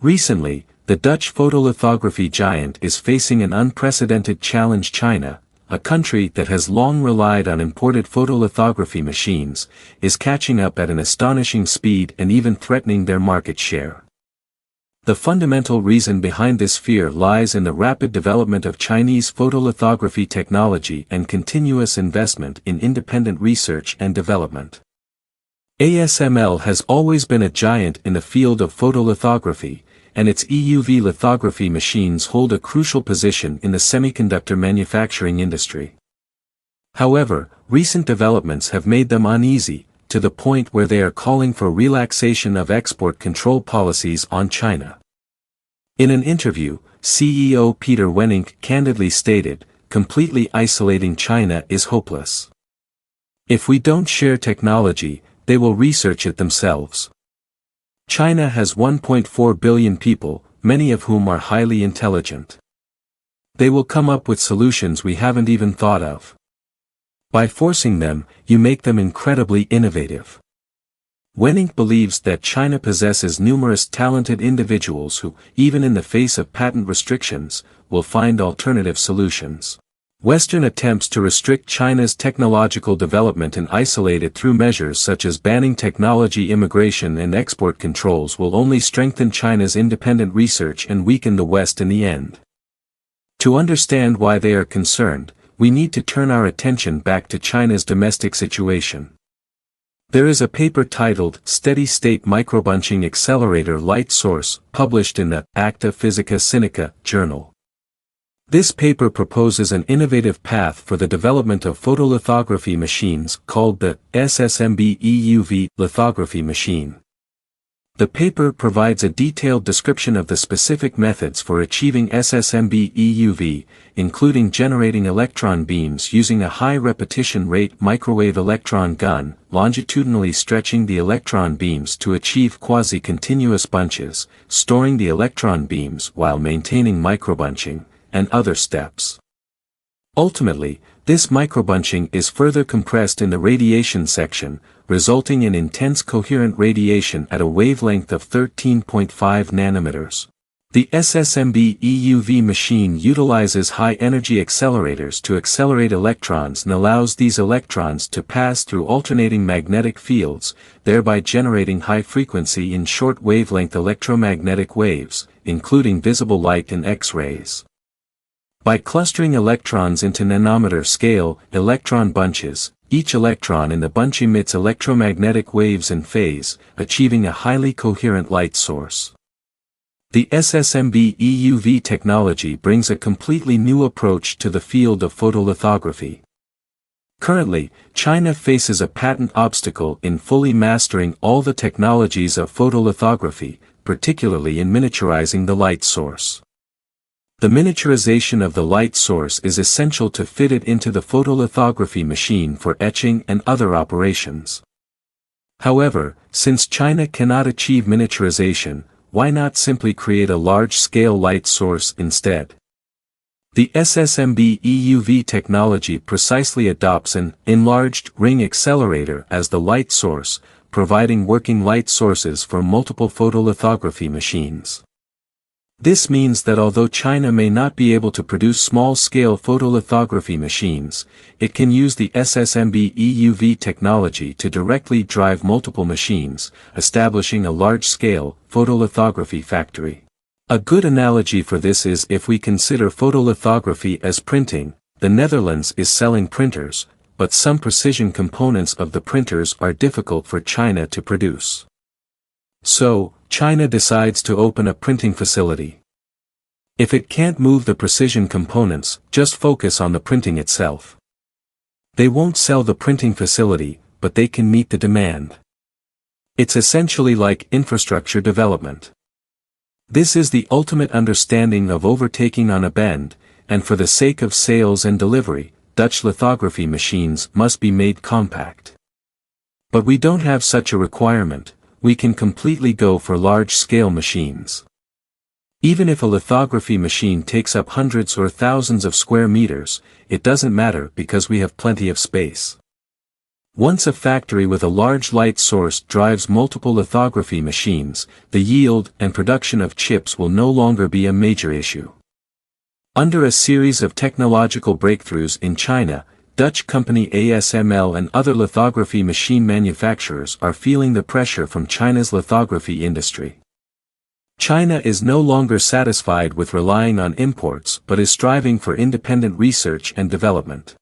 Recently, the Dutch photolithography giant is facing an unprecedented challenge. China, a country that has long relied on imported photolithography machines, is catching up at an astonishing speed and even threatening their market share. The fundamental reason behind this fear lies in the rapid development of Chinese photolithography technology and continuous investment in independent research and development. ASML has always been a giant in the field of photolithography, and its EUV lithography machines hold a crucial position in the semiconductor manufacturing industry. However, recent developments have made them uneasy, to the point where they are calling for relaxation of export control policies on China. In an interview, CEO Peter Wennink candidly stated, "Completely isolating China is hopeless. If we don't share technology, they will research it themselves. China has 1.4 billion people, many of whom are highly intelligent. They will come up with solutions we haven't even thought of. By forcing them, you make them incredibly innovative." Wennink believes that China possesses numerous talented individuals who, even in the face of patent restrictions, will find alternative solutions. Western attempts to restrict China's technological development and isolate it through measures such as banning technology immigration and export controls will only strengthen China's independent research and weaken the West in the end. To understand why they are concerned, we need to turn our attention back to China's domestic situation. There is a paper titled Steady-State Microbunching Accelerator Light Source, published in the Acta Physica Sinica journal. This paper proposes an innovative path for the development of photolithography machines called the SSMB EUV lithography machine. The paper provides a detailed description of the specific methods for achieving SSMB EUV, including generating electron beams using a high repetition rate microwave electron gun, longitudinally stretching the electron beams to achieve quasi-continuous bunches, storing the electron beams while maintaining microbunching, and other steps. Ultimately, this microbunching is further compressed in the radiation section, resulting in intense coherent radiation at a wavelength of 13.5 nanometers. The SSMB EUV machine utilizes high-energy accelerators to accelerate electrons and allows these electrons to pass through alternating magnetic fields, thereby generating high-frequency and short-wavelength electromagnetic waves, including visible light and X-rays. By clustering electrons into nanometer scale electron bunches, each electron in the bunch emits electromagnetic waves in phase, achieving a highly coherent light source. The SSMB EUV technology brings a completely new approach to the field of photolithography. Currently, China faces a patent obstacle in fully mastering all the technologies of photolithography, particularly in miniaturizing the light source. The miniaturization of the light source is essential to fit it into the photolithography machine for etching and other operations. However, since China cannot achieve miniaturization, why not simply create a large-scale light source instead? The SSMB EUV technology precisely adopts an enlarged ring accelerator as the light source, providing working light sources for multiple photolithography machines. This means that although China may not be able to produce small-scale photolithography machines, it can use the SSMB EUV technology to directly drive multiple machines, establishing a large-scale photolithography factory. A good analogy for this is if we consider photolithography as printing. The Netherlands is selling printers, but some precision components of the printers are difficult for China to produce. So, China decides to open a printing facility. If it can't move the precision components, just focus on the printing itself. They won't sell the printing facility, but they can meet the demand. It's essentially like infrastructure development. This is the ultimate understanding of overtaking on a bend, and for the sake of sales and delivery, Dutch lithography machines must be made compact. But we don't have such a requirement. We can completely go for large-scale machines. Even if a lithography machine takes up hundreds or thousands of square meters, it doesn't matter because we have plenty of space. Once a factory with a large light source drives multiple lithography machines, the yield and production of chips will no longer be a major issue. Under a series of technological breakthroughs in China, Dutch company ASML and other lithography machine manufacturers are feeling the pressure from China's lithography industry. China is no longer satisfied with relying on imports but is striving for independent research and development.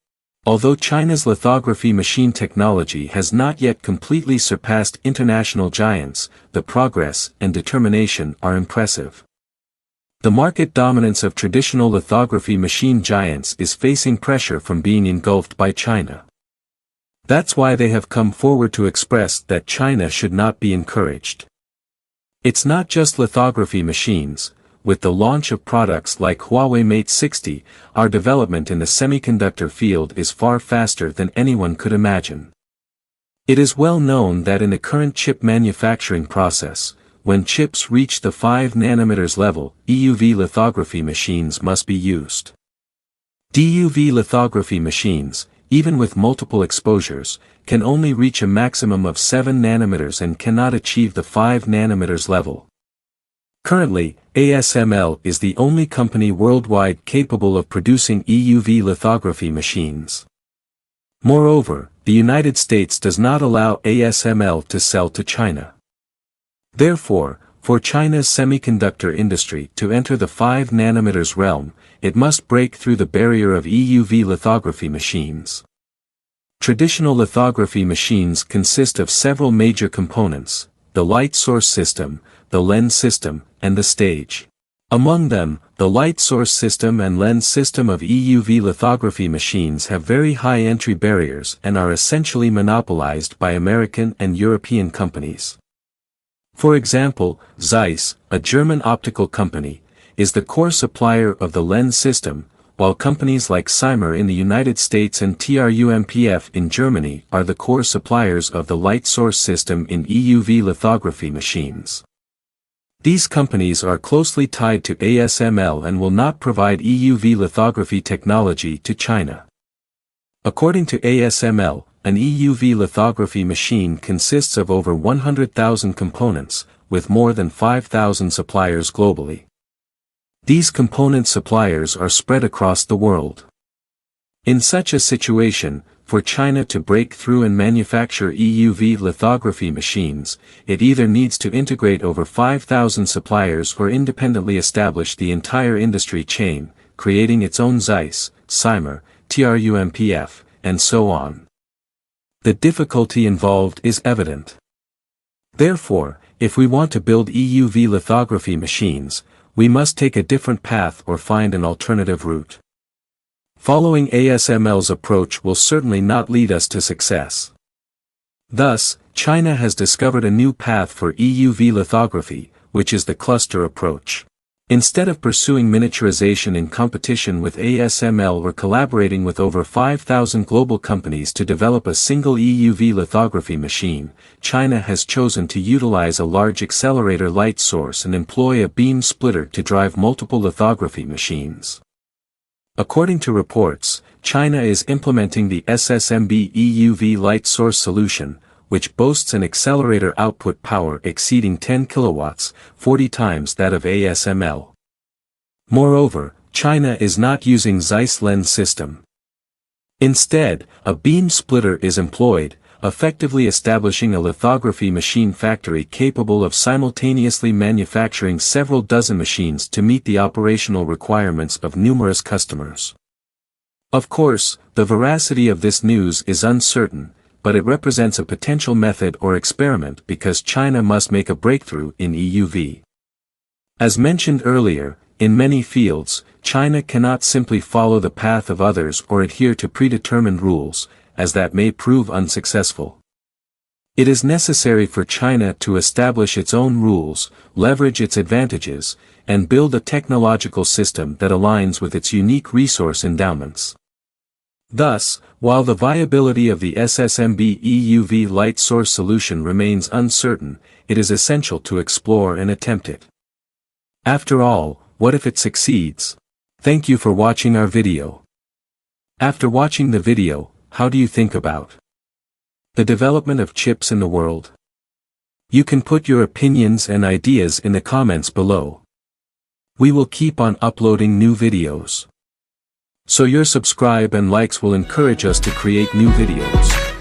Although China's lithography machine technology has not yet completely surpassed international giants, the progress and determination are impressive. The market dominance of traditional lithography machine giants is facing pressure from being engulfed by China. That's why they have come forward to express that China should not be encouraged. It's not just lithography machines. With the launch of products like Huawei Mate 60, our development in the semiconductor field is far faster than anyone could imagine. It is well known that in the current chip manufacturing process, when chips reach the 5 nanometers level, EUV lithography machines must be used. DUV lithography machines, even with multiple exposures, can only reach a maximum of 7 nanometers and cannot achieve the 5 nanometers level. Currently, ASML is the only company worldwide capable of producing EUV lithography machines. Moreover, the United States does not allow ASML to sell to China. Therefore, for China's semiconductor industry to enter the 5 nanometers realm, it must break through the barrier of EUV lithography machines. Traditional lithography machines consist of several major components: the light source system, the lens system, and the stage. Among them, the light source system and lens system of EUV lithography machines have very high entry barriers and are essentially monopolized by American and European companies. For example, Zeiss, a German optical company, is the core supplier of the lens system, while companies like Cymer in the United States and TRUMPF in Germany are the core suppliers of the light source system in EUV lithography machines. These companies are closely tied to ASML and will not provide EUV lithography technology to China. According to ASML, an EUV lithography machine consists of over 100,000 components, with more than 5,000 suppliers globally. These component suppliers are spread across the world. In such a situation, for China to break through and manufacture EUV lithography machines, it either needs to integrate over 5,000 suppliers or independently establish the entire industry chain, creating its own Zeiss, Cymer, TRUMPF, and so on. The difficulty involved is evident. Therefore, if we want to build EUV lithography machines, we must take a different path or find an alternative route. Following ASML's approach will certainly not lead us to success. Thus, China has discovered a new path for EUV lithography, which is the cluster approach. Instead of pursuing miniaturization in competition with ASML or collaborating with over 5,000 global companies to develop a single EUV lithography machine, China has chosen to utilize a large accelerator light source and employ a beam splitter to drive multiple lithography machines. According to reports, China is implementing the SSMB EUV light source solution, which boasts an accelerator output power exceeding 10 kilowatts, 40 times that of ASML. Moreover, China is not using Zeiss lens system. Instead, a beam splitter is employed, effectively establishing a lithography machine factory capable of simultaneously manufacturing several dozen machines to meet the operational requirements of numerous customers. Of course, the veracity of this news is uncertain, but it represents a potential method or experiment because China must make a breakthrough in EUV. As mentioned earlier, in many fields, China cannot simply follow the path of others or adhere to predetermined rules, as that may prove unsuccessful. It is necessary for China to establish its own rules, leverage its advantages, and build a technological system that aligns with its unique resource endowments. Thus, while the viability of the SSMB EUV light source solution remains uncertain, it is essential to explore and attempt it. After all, what if it succeeds? Thank you for watching our video. After watching the video, how do you think about The development of chips in the world. You can put your opinions and ideas in the comments below. We will keep on uploading new videos. So your subscribe and likes will encourage us to create new videos.